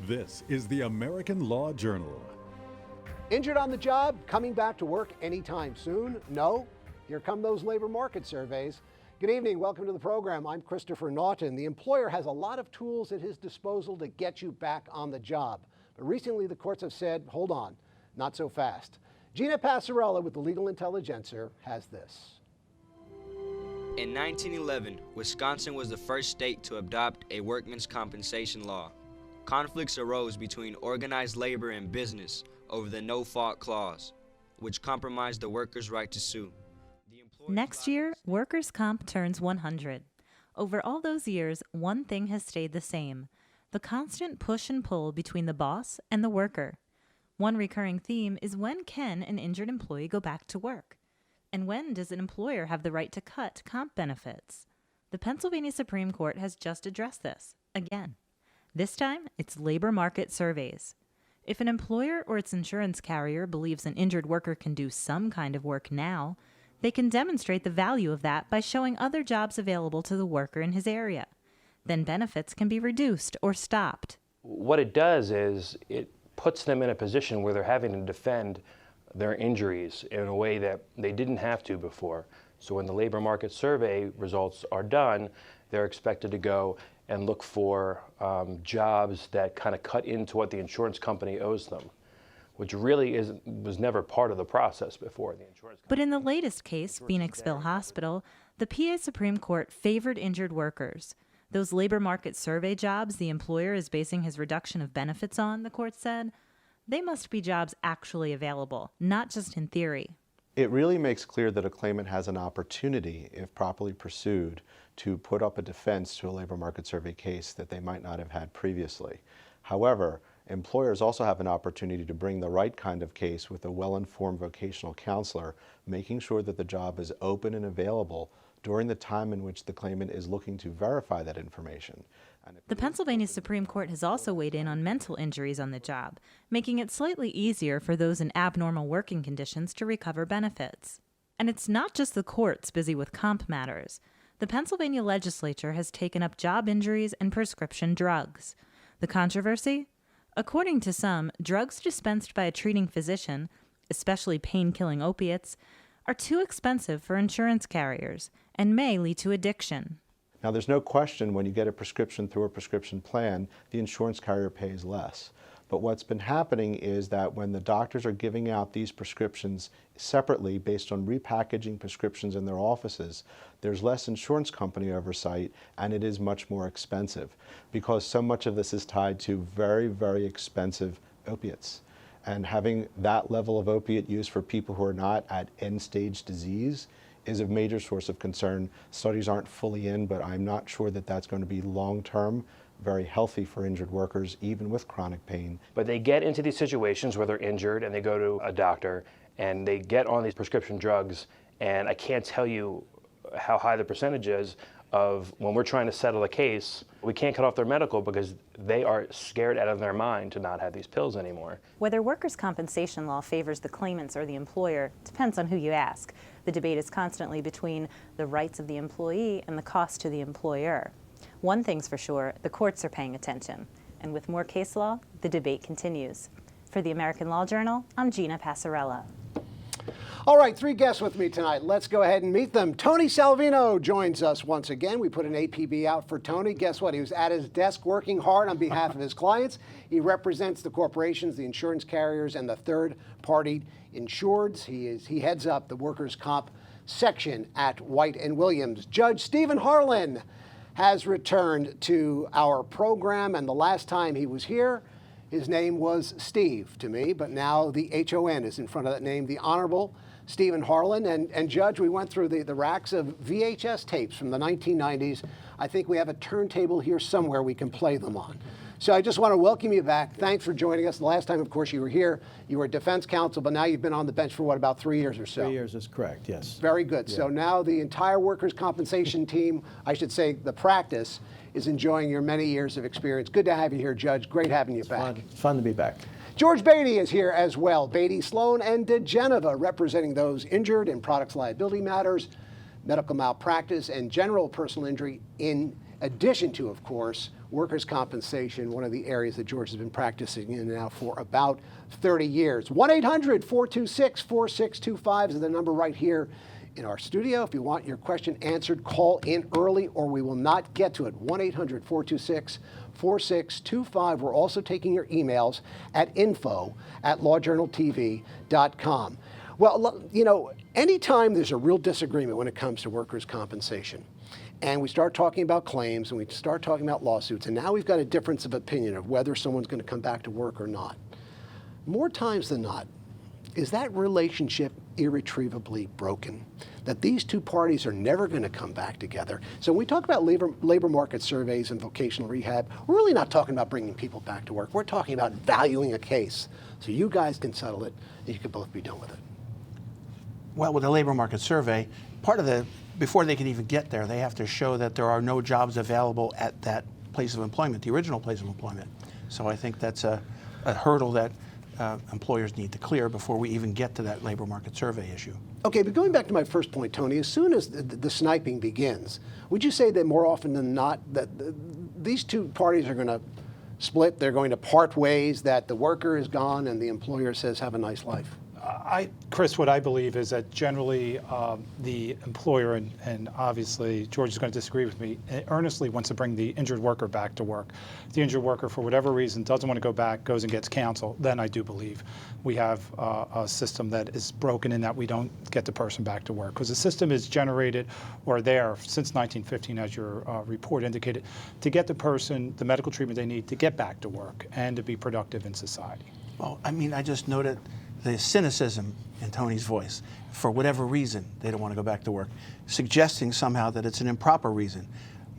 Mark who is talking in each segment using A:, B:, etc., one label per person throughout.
A: This is the American Law Journal.
B: Injured on the job, coming back to work anytime soon? No? Here come those labor market surveys. Good evening, welcome to the program. I'm Christopher Naughton. The employer has a lot of tools at his disposal to get you back on the job. But recently the courts have said, hold on, not so fast. Gina Passarella with the Legal Intelligencer has this.
C: In 1911, Wisconsin was the first state to adopt a workmen's compensation law. Conflicts arose between organized labor and business over the no-fault clause, which compromised the workers' right to sue.
D: Next year, workers' comp turns 100. Over all those years, one thing has stayed the same: the constant push and pull between the boss and the worker. One recurring theme is, when can an injured employee go back to work? And when does an employer have the right to cut comp benefits? The Pennsylvania Supreme Court has just addressed this, again. This time, it's labor market surveys. If an employer or its insurance carrier believes an injured worker can do some kind of work now, they can demonstrate the value of that by showing other jobs available to the worker in his area. Then benefits can be reduced or stopped.
E: What it does is it puts them in a position where they're having to defend their injuries in a way that they didn't have to before. So when the labor market survey results are done, they're expected to go and look for jobs that kind of cut into what the insurance company owes them, which really was never part of the process before. The insurance company.
D: But in the latest case, Phoenixville Hospital, the PA Supreme Court favored injured workers. Those labor market survey jobs the employer is basing his reduction of benefits on, the court said, they must be jobs actually available, not just in theory.
F: It really makes clear that a claimant has an opportunity, if properly pursued, to put up a defense to a labor market survey case that they might not have had previously. However, employers also have an opportunity to bring the right kind of case with a well-informed vocational counselor, making sure that the job is open and available during the time in which the claimant is looking to verify that information.
D: The Pennsylvania Supreme Court has also weighed in on mental injuries on the job, making it slightly easier for those in abnormal working conditions to recover benefits. And it's not just the courts busy with comp matters. The Pennsylvania legislature has taken up job injuries and prescription drugs. The controversy? According to some, drugs dispensed by a treating physician, especially pain-killing opiates, are too expensive for insurance carriers and may lead to addiction.
F: Now, there's no question when you get a prescription through a prescription plan, the insurance carrier pays less. But what's been happening is that when the doctors are giving out these prescriptions separately based on repackaging prescriptions in their offices, there's less insurance company oversight, and it is much more expensive because so much of this is tied to very, very expensive opiates. And having that level of opiate use for people who are not at end-stage disease is a major source of concern. Studies aren't fully in, but I'm not sure that that's going to be long-term very healthy for injured workers, even with chronic pain.
E: But they get into these situations where they're injured and they go to a doctor and they get on these prescription drugs, and I can't tell you how high the percentage is of when we're trying to settle a case, we can't cut off their medical because they are scared out of their mind to not have these pills anymore.
D: Whether workers' compensation law favors the claimants or the employer depends on who you ask. The debate is constantly between the rights of the employee and the cost to the employer. One thing's for sure, the courts are paying attention. And with more case law, the debate continues. For the American Law Journal, I'm Gina Passarella.
B: All right, three guests with me tonight. Let's go ahead and meet them. Tony Selvino joins us once again. We put an APB out for Tony. Guess what? He was at his desk working hard on behalf of his clients. He represents the corporations, the insurance carriers, and the third-party insureds. He heads up the workers' comp section at White & Williams. Judge Stephen Harlan has returned to our program, and the last time he was here, his name was Steve to me, but now the H-O-N is in front of that name, the Honorable Stephen Harlan. And Judge, we went through the racks of VHS tapes from the 1990s. I think we have a turntable here somewhere we can play them on. So I just want to welcome you back. Thanks for joining us. The last time, of course, you were here, you were defense counsel, but now you've been on the bench for what, about 3 years or so?
G: 3 years is correct, yes.
B: Very good.
G: Yeah.
B: So now the entire workers' compensation team, I should say the practice, is enjoying your many years of experience. Good to have you here, Judge. Great having you back.
G: It's fun to be back.
B: George Beatty is here as well. Beatty, Sloan, and DeGeneva, representing those injured in products liability matters, medical malpractice, and general personal injury in addition to, of course, workers' compensation, one of the areas that George has been practicing in now for about 30 years. 1-800-426-4625 is the number right here in our studio. If you want your question answered, call in early or we will not get to it. 1-800-426-4625. We're also taking your emails at info@lawjournaltv.com. Well, you know, anytime there's a real disagreement when it comes to workers' compensation, and we start talking about claims and we start talking about lawsuits, and now we've got a difference of opinion of whether someone's going to come back to work or not, more times than not, is that relationship irretrievably broken? That these two parties are never going to come back together. So when we talk about labor market surveys and vocational rehab, we're really not talking about bringing people back to work. We're talking about valuing a case so you guys can settle it and you can both be done with it.
H: Well, with the labor market survey, part of before they can even get there, they have to show that there are no jobs available at that place of employment, the original place of employment. So I think that's a hurdle that employers need to clear before we even get to that labor market survey issue.
B: Okay, but going back to my first point, Tony, as soon as the sniping begins, would you say that more often than not that these two parties are going to split, they're going to part ways, that the worker is gone and the employer says, have a nice life?
I: Chris, what I believe is that generally the employer, and obviously George is going to disagree with me, earnestly wants to bring the injured worker back to work. If the injured worker, for whatever reason, doesn't want to go back, goes and gets counsel, then I do believe we have a system that is broken in that we don't get the person back to work. Because the system is generated or there since 1915, as your report indicated, to get the person the medical treatment they need to get back to work and to be productive in society.
H: Well, I mean, I just noted the cynicism in Tony's voice. For whatever reason, they don't want to go back to work, suggesting somehow that it's an improper reason.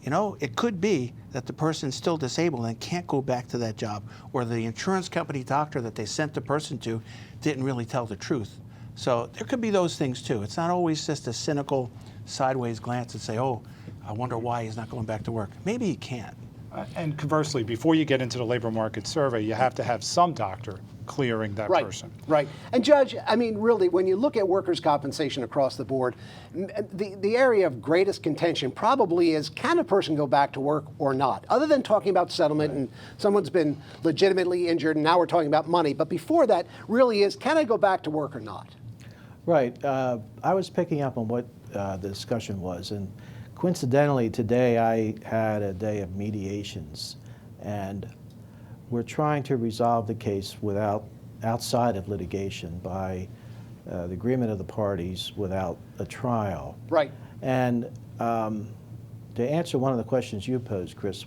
H: You know, it could be that the person's still disabled and can't go back to that job, or the insurance company doctor that they sent the person to didn't really tell the truth. So there could be those things too. It's not always just a cynical sideways glance and say, oh, I wonder why he's not going back to work. Maybe he can't.
I: And conversely, before you get into the labor market survey, you have to have some doctor clearing that person.
B: Right. And Judge, I mean, really, when you look at workers' compensation across the board, the area of greatest contention probably is, can a person go back to work or not? Other than talking about settlement and someone's been legitimately injured and now we're talking about money. But before that really is, can I go back to work or not?
G: Right. I was picking up on what the discussion was, and coincidentally today I had a day of mediations, and we're trying to resolve the case outside of litigation by the agreement of the parties without a trial.
B: Right.
G: And to answer one of the questions you posed, Chris,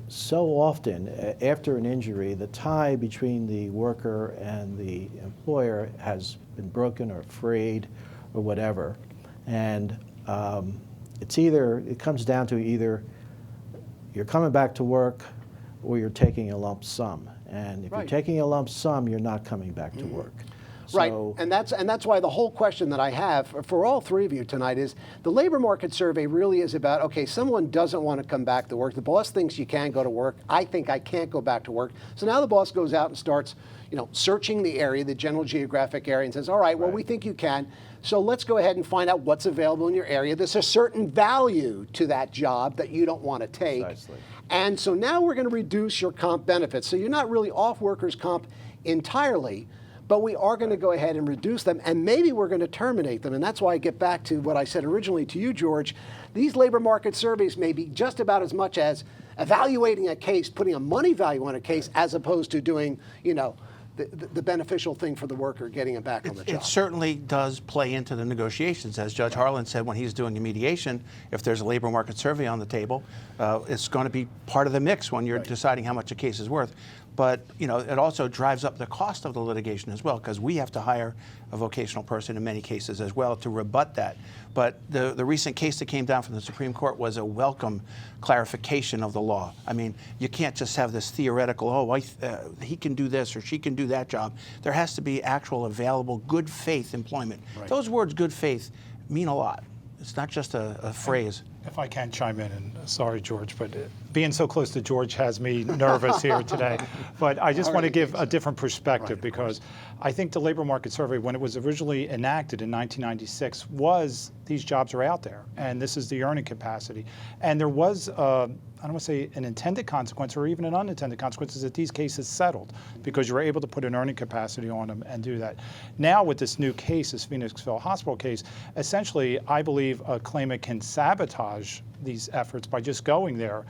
G: so often after an injury, the tie between the worker and the employer has been broken or frayed or whatever. And it comes down to either you're coming back to work or you're taking a lump sum. And if you're taking a lump sum, you're not coming back to work.
B: Right, and that's why the whole question that I have for all three of you tonight is, the labor market survey really is about, okay, someone doesn't want to come back to work. The boss thinks you can go to work. I think I can't go back to work. So now the boss goes out and starts, searching the area, the general geographic area, and says, all right, well, we think you can. So let's go ahead and find out what's available in your area. There's a certain value to that job that you don't want to take.
F: Precisely.
B: And so now we're going to reduce your comp benefits. So you're not really off workers' comp entirely, but we are going to go ahead and reduce them, and maybe we're going to terminate them. And that's why I get back to what I said originally to you, George. These labor market surveys may be just about as much as evaluating a case, putting a money value on a case, as opposed to doing, the beneficial thing for the worker, getting him back on the job.
H: It certainly does play into the negotiations. As Judge Harlan said when he's doing a mediation, if there's a labor market survey on the table, it's going to be part of the mix when you're deciding how much a case is worth. But it also drives up the cost of the litigation as well, because we have to hire a vocational person in many cases as well to rebut that. But the recent case that came down from the Supreme Court was a welcome clarification of the law. I mean, you can't just have this theoretical, he can do this or she can do that job. There has to be actual available good faith employment. Those words, good faith, mean a lot. It's not just a phrase.
I: If I can chime in, and sorry, George, but being so close to George has me nervous here today. But I just want to give a different perspective, because I think the labor market survey, when it was originally enacted in 1996, was these jobs are out there, and this is the earning capacity. And there was, I don't want to say an intended consequence or even an unintended consequence, is that these cases settled because you were able to put an earning capacity on them and do that. Now with this new case, this Phoenixville Hospital case, essentially I believe a claimant can sabotage these efforts by just going there,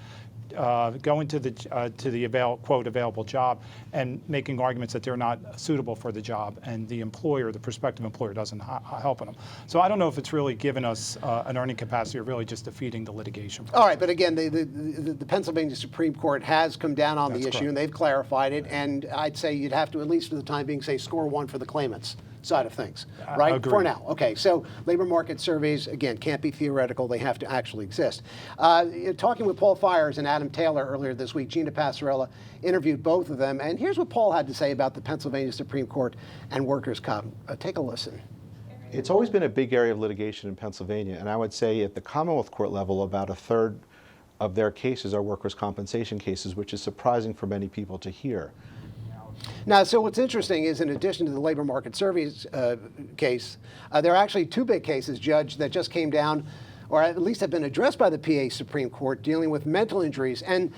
I: going to the quote available job and making arguments that they're not suitable for the job, and the employer, the prospective employer, doesn't help them. So I don't know if it's really given us an earning capacity or really just defeating the litigation process.
B: All right, but again, the Pennsylvania Supreme Court has come down on the issue,
I: correct.
B: and they've clarified it, and I'd say you'd have to, at least for the time being, say score one for the claimants side of things, right?
I: Agreed.
B: For now. Okay, so labor market surveys, again, can't be theoretical. They have to actually exist. Talking with Paul Fires and Adam Taylor earlier this week, Gina Passarella interviewed both of them, and here's what Paul had to say about the Pennsylvania Supreme Court and workers' comp. Take a listen.
F: It's always been a big area of litigation in Pennsylvania, and I would say at the Commonwealth Court level, about a third of their cases are workers' compensation cases, which is surprising for many people to hear.
B: Now, so what's interesting is, in addition to the labor market surveys case, there are actually two big cases, Judge, that just came down, or at least have been addressed by the PA Supreme Court, dealing with mental injuries. And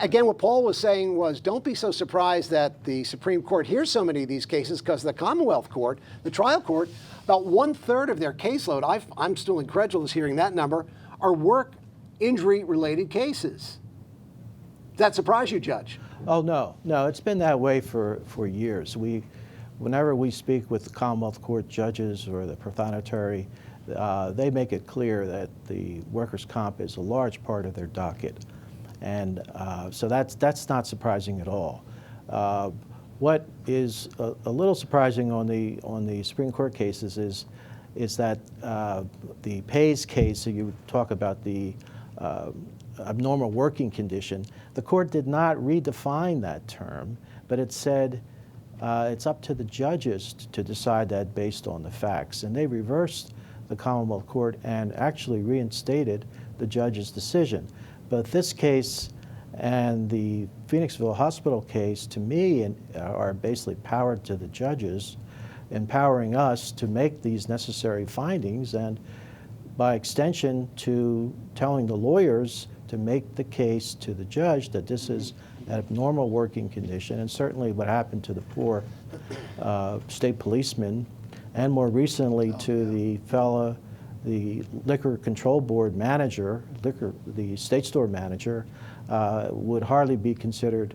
B: again, what Paul was saying was, don't be so surprised that the Supreme Court hears so many of these cases, because the Commonwealth Court, the trial court, about 1/3 of their caseload, I'm still incredulous hearing that number, are work injury-related cases. Does that surprise you, Judge?
G: Oh, no, it's been that way for years. Whenever we speak with the Commonwealth Court judges or the prothonotary, they make it clear that the workers' comp is a large part of their docket. And so that's not surprising at all. What is a little surprising on the Supreme Court cases is that the Pays case, so you talk about the abnormal working condition, the court did not redefine that term, but it said it's up to the judges to decide that based on the facts. And they reversed the Commonwealth Court and actually reinstated the judge's decision. But this case and the Phoenixville Hospital case, to me, are basically powered to the judges, empowering us to make these necessary findings, and by extension to telling the lawyers to make the case to the judge that this is an abnormal working condition, and certainly what happened to the poor state policeman, and more recently to the Liquor Control Board manager, the state store manager, would hardly be considered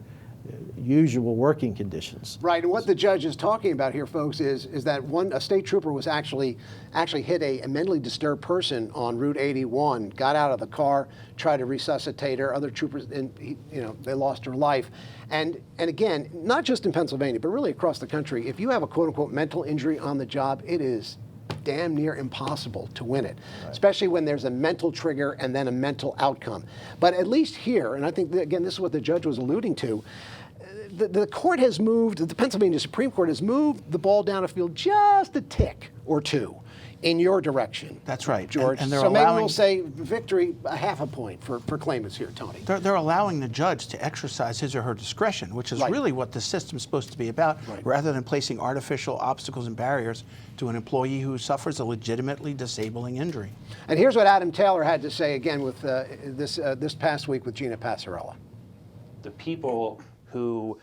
G: usual working conditions.
B: Right, and what the judge is talking about here, folks, is that a state trooper was actually hit a mentally disturbed person on Route 81, got out of the car, tried to resuscitate her. Other troopers, they lost her life. And again, not just in Pennsylvania, but really across the country, if you have a quote-unquote mental injury on the job, it is damn near impossible to win it, especially when there's a mental trigger and then a mental outcome. But at least here, and I think, again, this is what the judge was alluding to, the court has moved, the Pennsylvania Supreme Court has moved the ball down a field just a tick or two in your direction.
H: That's right,
B: George.
H: And they're
B: so maybe
H: allowing,
B: we'll say victory, a half a point for claimants here, Tony.
H: they're allowing the judge to exercise his or her discretion, which is really what the system's supposed to be about, rather than placing artificial obstacles and barriers to an employee who suffers a legitimately disabling injury.
B: And here's what Adam Taylor had to say again with this past week with Gina Passarella.
E: The people who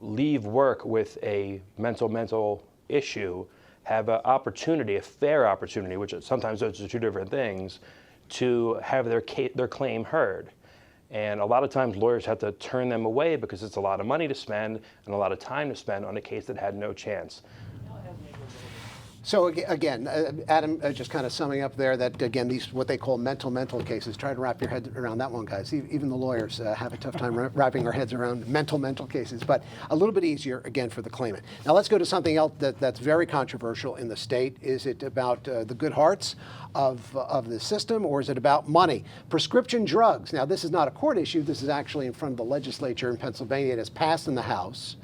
E: leave work with a mental issue have an opportunity, a fair opportunity, which sometimes those are two different things, to have their claim heard. And a lot of times lawyers have to turn them away because it's a lot of money to spend and a lot of time to spend on a case that had no chance.
B: So again, Adam, just kind of summing up there that, again, these what they call mental cases. Try to wrap your head around that one, guys. Even the lawyers have a tough time wrapping our heads around mental cases, but a little bit easier, again, for the claimant. Now let's go to something else that's very controversial in the state. Is it about the good hearts of the system, or is it about money? Prescription drugs. Now this is not a court issue. This is actually in front of the legislature in Pennsylvania. It has passed in the House.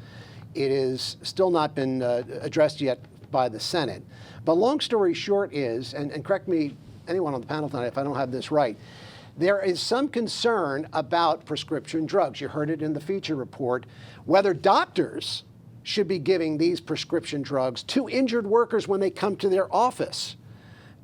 B: It is still not been addressed yet by the Senate. But long story short is, and correct me anyone on the panel tonight if I don't have this right. There is some concern about prescription drugs. You heard it in the feature report, whether doctors should be giving these prescription drugs to injured workers when they come to their office.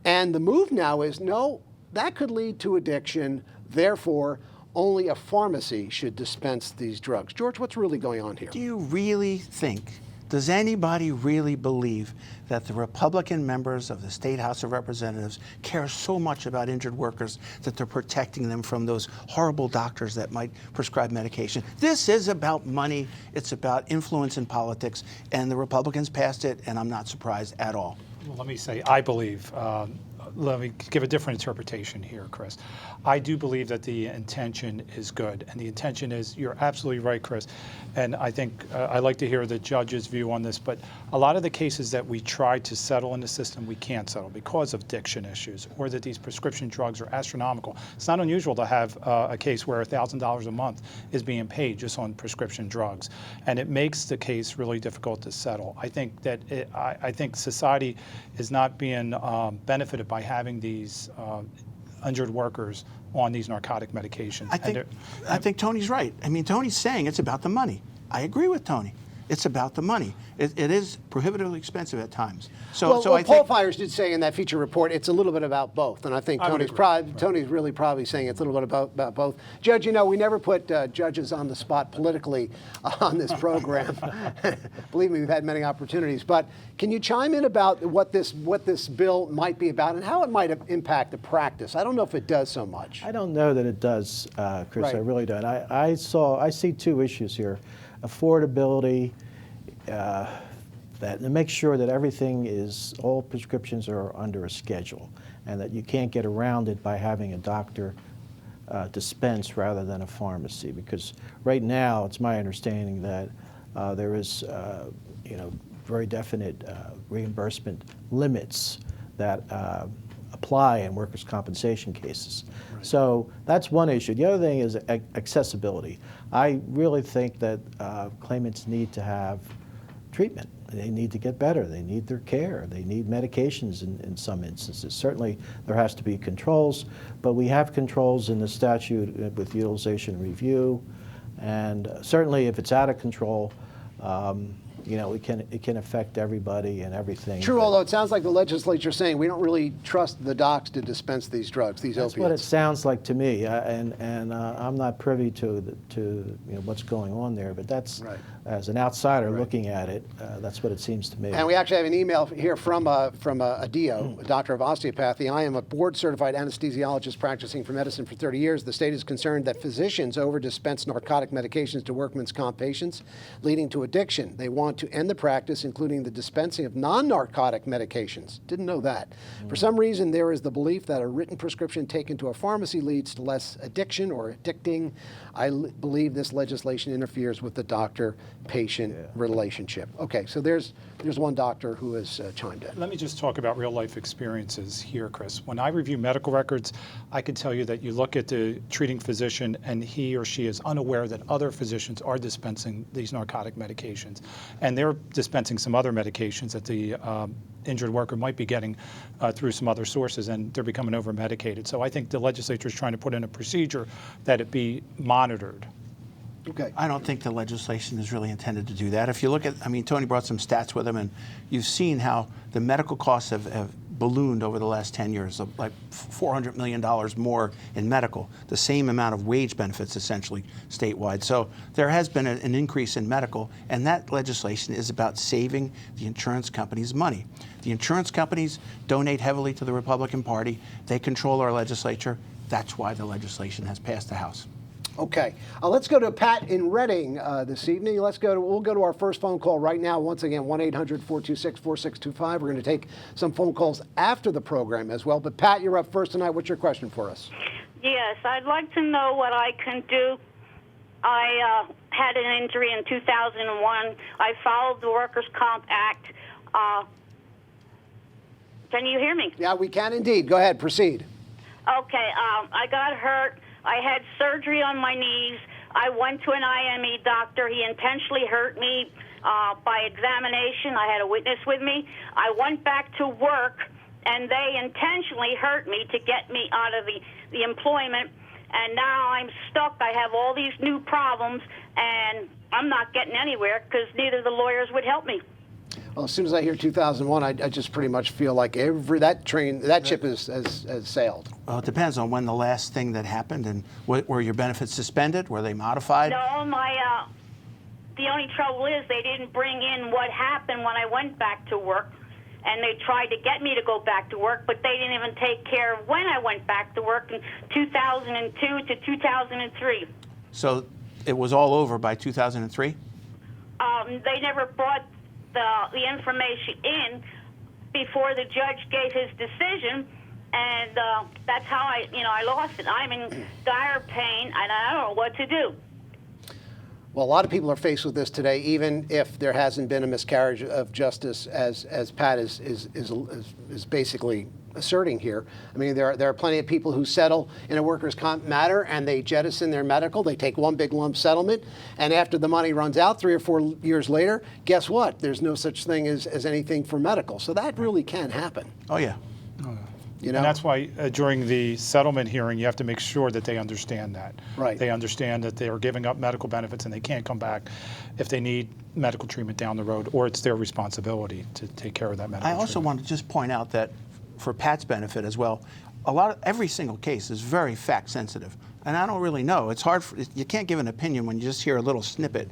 B: And the move now is, no, that could lead to addiction. Therefore, only a pharmacy should dispense these drugs. George, what's really going on here?
H: Do you really think, does anybody really believe that the Republican members of the State House of Representatives care so much about injured workers that they're protecting them from those horrible doctors that might prescribe medication? This is about money. It's about influence in politics. And the Republicans passed it, and I'm not surprised at all.
I: Well, let me say, I believe, let me give a different interpretation here, Chris. I do believe that the intention is good, and the intention is, you're absolutely right, Chris, and I think I'd like to hear the judge's view on this, but a lot of the cases that we try to settle in the system, we can't settle because of addiction issues, or that these prescription drugs are astronomical. It's not unusual to have a case where $1,000 a month is being paid just on prescription drugs, and it makes the case really difficult to settle. I think that I think society is not being benefited by having these injured workers on these narcotic medications.
H: I think Tony's right. I mean, Tony's saying it's about the money. I agree with Tony. It's about the money. It is prohibitively expensive at times.
B: Paul Fiers did say in that feature report it's a little bit about both, and I think Tony's really probably saying it's a little bit about both. Judge, you know, we never put judges on the spot politically on this program. Believe me, we've had many opportunities. But can you chime in about what this bill might be about and how it might impact the practice? I don't know if it does so much.
G: I don't know that it does, Chris.
B: Right.
G: I really don't. I see two issues here: affordability. That to make sure that all prescriptions are under a schedule, and that you can't get around it by having a doctor dispense rather than a pharmacy. Because right now, it's my understanding that there is, very definite reimbursement limits that apply in workers' compensation cases. Right. So that's one issue. The other thing is accessibility. I really think that claimants need to have treatment. They need to get better. They need their care. They need medications in some instances. Certainly there has to be controls, but we have controls in the statute with utilization review, and certainly if it's out of control, it can affect everybody and everything.
B: True, although it sounds like the legislature is saying we don't really trust the docs to dispense these drugs, these opiates.
G: That's what it sounds like to me, and I'm not privy to what's going on there, but that's, right. As an outsider looking at it, that's what it seems to me.
B: And we actually have an email here from a DO, a doctor of osteopathy. I am a board-certified anesthesiologist practicing for medicine for 30 years. The state is concerned that physicians over-dispense narcotic medications to workman's comp patients, leading to addiction. They want to end the practice, including the dispensing of non-narcotic medications. Didn't know that. For some reason, there is the belief that a written prescription taken to a pharmacy leads to less addiction or addicting. I believe this legislation interferes with the doctor-patient relationship. Okay, so there's one doctor who has chimed in.
I: Let me just talk about real-life experiences here, Chris. When I review medical records, I can tell you that you look at the treating physician and he or she is unaware that other physicians are dispensing these narcotic medications. And they're dispensing some other medications that the injured worker might be getting through some other sources, and they're becoming over-medicated. So I think the legislature is trying to put in a procedure that it be monitored.
B: Okay.
H: I don't think the legislation is really intended to do that. If you look at, Tony brought some stats with him, and you've seen how the medical costs have ballooned over the last 10 years, like $400 million more in medical, the same amount of wage benefits essentially statewide. So there has been an increase in medical, and that legislation is about saving the insurance companies money. The insurance companies donate heavily to the Republican Party. They control our legislature. That's why the legislation has passed the House.
B: Okay, let's go to Pat in Reading this evening. We'll go to our first phone call right now. Once again, 1-800-426-4625. We're going to take some phone calls after the program as well. But Pat, you're up first tonight. What's your question for us?
J: Yes, I'd like to know what I can do. I had an injury in 2001. I followed the Workers' Comp Act. Can you hear me?
B: Yeah, we can indeed. Go ahead, proceed.
J: Okay, I got hurt. I had surgery on my knees. I went to an IME doctor. He intentionally hurt me by examination. I had a witness with me. I went back to work, and they intentionally hurt me to get me out of the employment. And now I'm stuck. I have all these new problems, and I'm not getting anywhere because neither of the lawyers would help me.
B: Well, as soon as I hear 2001, I just pretty much feel like that ship has sailed.
H: Well, it depends on when the last thing that happened, and were your benefits suspended? Were they modified?
J: No, the only trouble is they didn't bring in what happened when I went back to work. And they tried to get me to go back to work, but they didn't even take care of when I went back to work in 2002 to 2003.
H: So it was all over by 2003?
J: They never brought the information in before the judge gave his decision, and that's how I lost it. I'm in dire pain, and I don't know what to do.
B: Well, a lot of people are faced with this today, even if there hasn't been a miscarriage of justice, as Pat is basically asserting here. I mean, there are plenty of people who settle in a workers' comp matter and they jettison their medical. They take one big lump settlement, and after the money runs out 3 or 4 years later, guess what? There's no such thing as anything for medical. So that really can happen.
H: Oh, yeah.
B: You know?
I: And that's why during the settlement hearing, you have to make sure that they understand that.
B: Right.
I: They understand that they are giving up medical benefits and they can't come back if they need medical treatment down the road, or it's their responsibility to take care of that medical treatment.
H: I also want to just point out that for Pat's benefit as well, every single case is very fact sensitive. And I don't really know. It's hard, you can't give an opinion when you just hear a little snippet.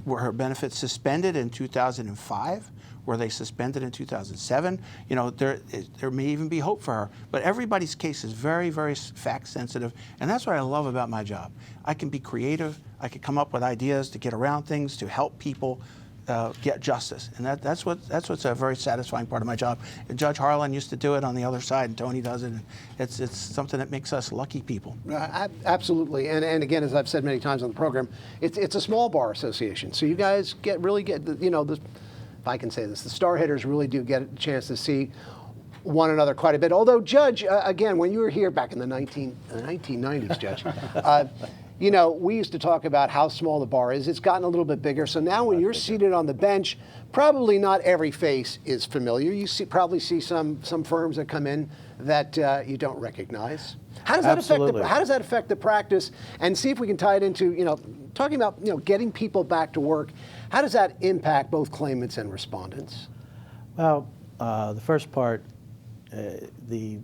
H: Were her benefits suspended in 2005? Were they suspended in 2007? You know, there may even be hope for her. But everybody's case is very, very fact sensitive, and that's what I love about my job. I can be creative. I can come up with ideas to get around things, to help people get justice, and that's what's a very satisfying part of my job. And Judge Harlan used to do it on the other side, and Tony does it. And it's something that makes us lucky people.
B: Absolutely, and again, as I've said many times on the program, it's a small bar association. So you guys really get if I can say this, the star hitters really do get a chance to see one another quite a bit. Although, Judge, again, when you were here back in the 1990s, Judge, we used to talk about how small the bar is. It's gotten a little bit bigger. So now when you're seated on the bench, probably not every face is familiar. You probably see some firms that come in that you don't recognize. How does that affect the practice? And see if we can tie it into, talking about, getting people back to work. How does that impact both claimants and respondents?
G: Well, the first part, the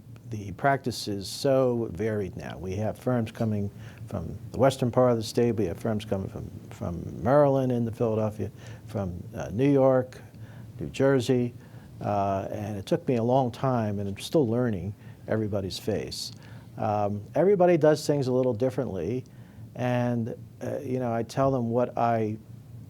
G: practice is so varied now. We have firms coming from the western part of the state. We have firms coming from Maryland into Philadelphia, from New York, New Jersey, and it took me a long time, and I'm still learning everybody's face. Everybody does things a little differently, and I tell them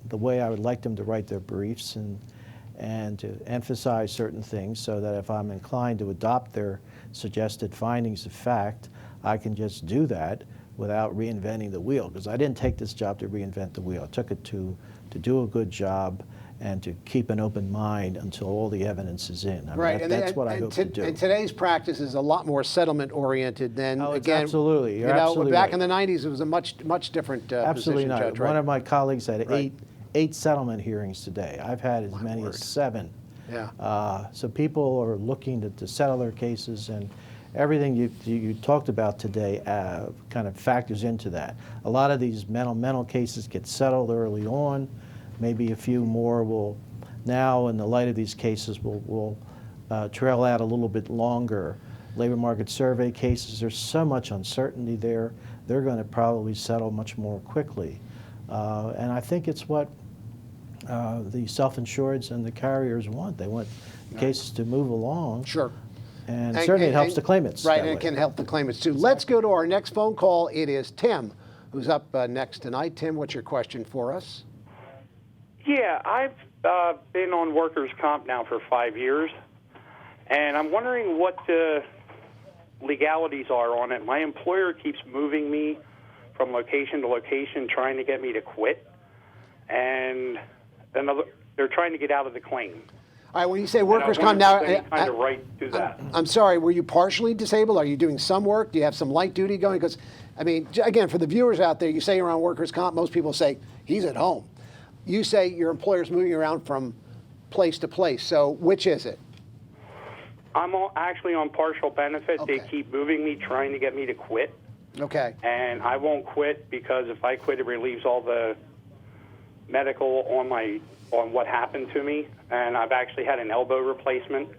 G: the way I would like them to write their briefs and to emphasize certain things, so that if I'm inclined to adopt their suggested findings of fact, I can just do that without reinventing the wheel, because I didn't take this job to reinvent the wheel. I took it to do a good job and to keep an open mind until all the evidence is in. That's what I hope to do.
B: And today's practice is a lot more settlement-oriented than,
G: absolutely. You're absolutely
B: back
G: right.
B: in the 90s, it was a much different
G: absolutely
B: position,
G: not.
B: Judge, right?
G: One of my colleagues had eight settlement hearings today. I've had as many as 7.
B: Yeah.
G: So people are looking to settle their cases, and everything you talked about today kind of factors into that. A lot of these mental cases get settled early on. Maybe a few more will now, in the light of these cases, will trail out a little bit longer. Labor market survey cases, there's so much uncertainty there. They're going to probably settle much more quickly. And I think it's what the self-insureds and the carriers want. They want cases to move along.
B: Sure.
G: And certainly it helps the claimants.
B: Right, and it can help the claimants too. Let's go to our next phone call. It is Tim, who's up next tonight. Tim, what's your question for us?
K: Yeah, I've been on workers' comp now for 5 years, and I'm wondering what the legalities are on it. My employer keeps moving me from location to location, trying to get me to quit, and they're trying to get out of the claim.
B: All right, when you say workers' comp now,
K: kind of right to that.
B: I'm sorry, were you partially disabled? Are you doing some work? Do you have some light duty going? Because, I mean, again, for the viewers out there, you say you're on workers' comp, most people say, he's at home. You say your employer's moving around from place to place, so which is it?
K: actually on partial benefit.
B: Okay.
K: They keep moving me, trying to get me to quit.
B: Okay.
K: And I won't quit because if I quit, it relieves all the medical on what happened to me. And I've actually had an elbow replacement,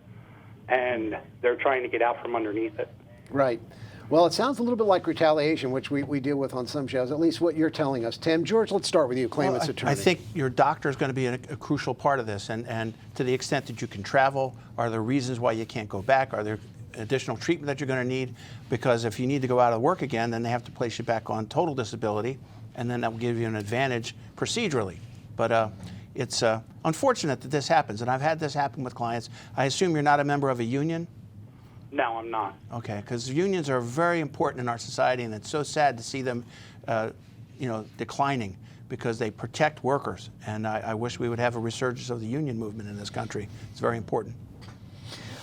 K: and they're trying to get out from underneath it.
B: Right. Well, it sounds a little bit like retaliation, which we deal with on some shows, at least what you're telling us. Tim, George, let's start with you, claimant's attorney.
H: I think your doctor is going to be a crucial part of this, and to the extent that you can travel, are there reasons why you can't go back? Are there additional treatment that you're going to need? Because if you need to go out of work again, then they have to place you back on total disability, and then that will give you an advantage procedurally. But it's unfortunate that this happens, and I've had this happen with clients. I assume you're not a member of a union?
K: No, I'm not.
H: Okay, because unions are very important in our society, and it's so sad to see them, declining because they protect workers. And I wish we would have a resurgence of the union movement in this country. It's very important.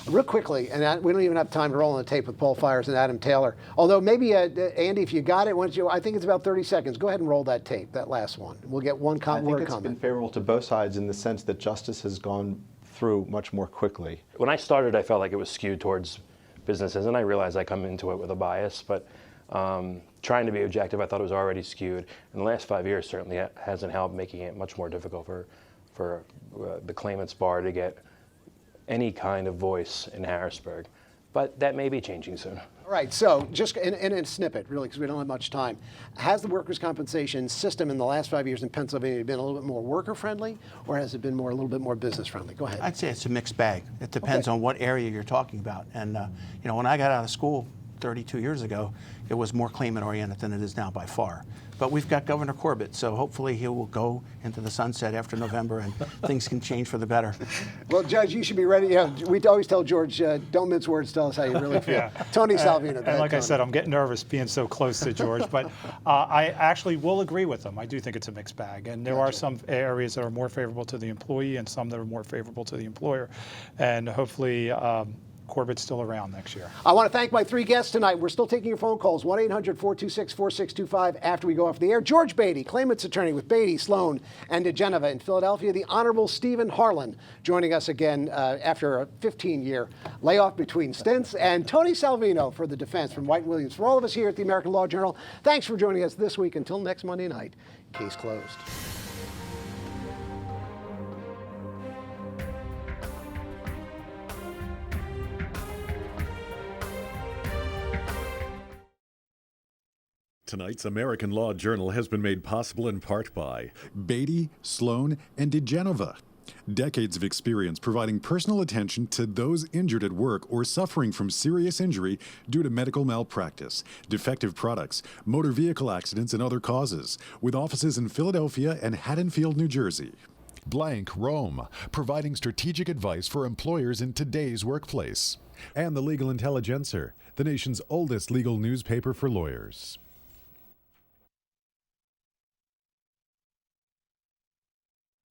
B: Real quickly, and we don't even have time to roll on the tape with Paul Fires and Adam Taylor. Although maybe, Andy, if you got it, I think it's about 30 seconds. Go ahead and roll that tape, that last one. We'll get one
F: I think
B: word
F: it's
B: comment.
F: been favorable to both sides in the sense that justice has gone through much more quickly.
E: When I started, I felt like it was skewed towards businesses, and I realize I come into it with a bias, but trying to be objective, I thought it was already skewed. In the last 5 years, certainly hasn't helped, making it much more difficult for the claimant's bar to get any kind of voice in Harrisburg. But that may be changing soon.
B: All right, so just in a snippet, really, because we don't have much time. Has the workers' compensation system in the last 5 years in Pennsylvania been a little bit more worker-friendly, or has it been a little bit more business-friendly? Go ahead.
H: I'd say it's a mixed bag. It depends
B: Okay.
H: on what area you're talking about. And, when I got out of school 32 years ago, it was more claimant-oriented than it is now by far. But we've got Governor Corbett, so hopefully he will go into the sunset after November and things can change for the better.
B: Well, Judge, you should be ready. We always tell George, don't mince words, tell us how you really feel.
I: Yeah.
B: Tony Selvino.
I: And like I said, I'm getting nervous being so close to George, but I actually will agree with him. I do think it's a mixed bag, and there are some areas that are more favorable to the employee and some that are more favorable to the employer, and hopefully Corbett's still around next year.
B: I want to thank my three guests tonight. We're still taking your phone calls, 1-800-426-4625 after we go off the air. George Beatty, claimant's attorney with Beatty, Sloan, and DeGeneva in Philadelphia. The Honorable Stephen Harlan joining us again after a 15-year layoff between stints. And Tony Selvino for the defense from White & Williams. For all of us here at the American Law Journal, thanks for joining us this week. Until next Monday night, case closed.
A: Tonight's American Law Journal has been made possible in part by Beatty, Sloan, and DeGeneva. Decades of experience providing personal attention to those injured at work or suffering from serious injury due to medical malpractice, defective products, motor vehicle accidents, and other causes, with offices in Philadelphia and Haddonfield, New Jersey. Blank Rome, providing strategic advice for employers in today's workplace. And The Legal Intelligencer, the nation's oldest legal newspaper for lawyers.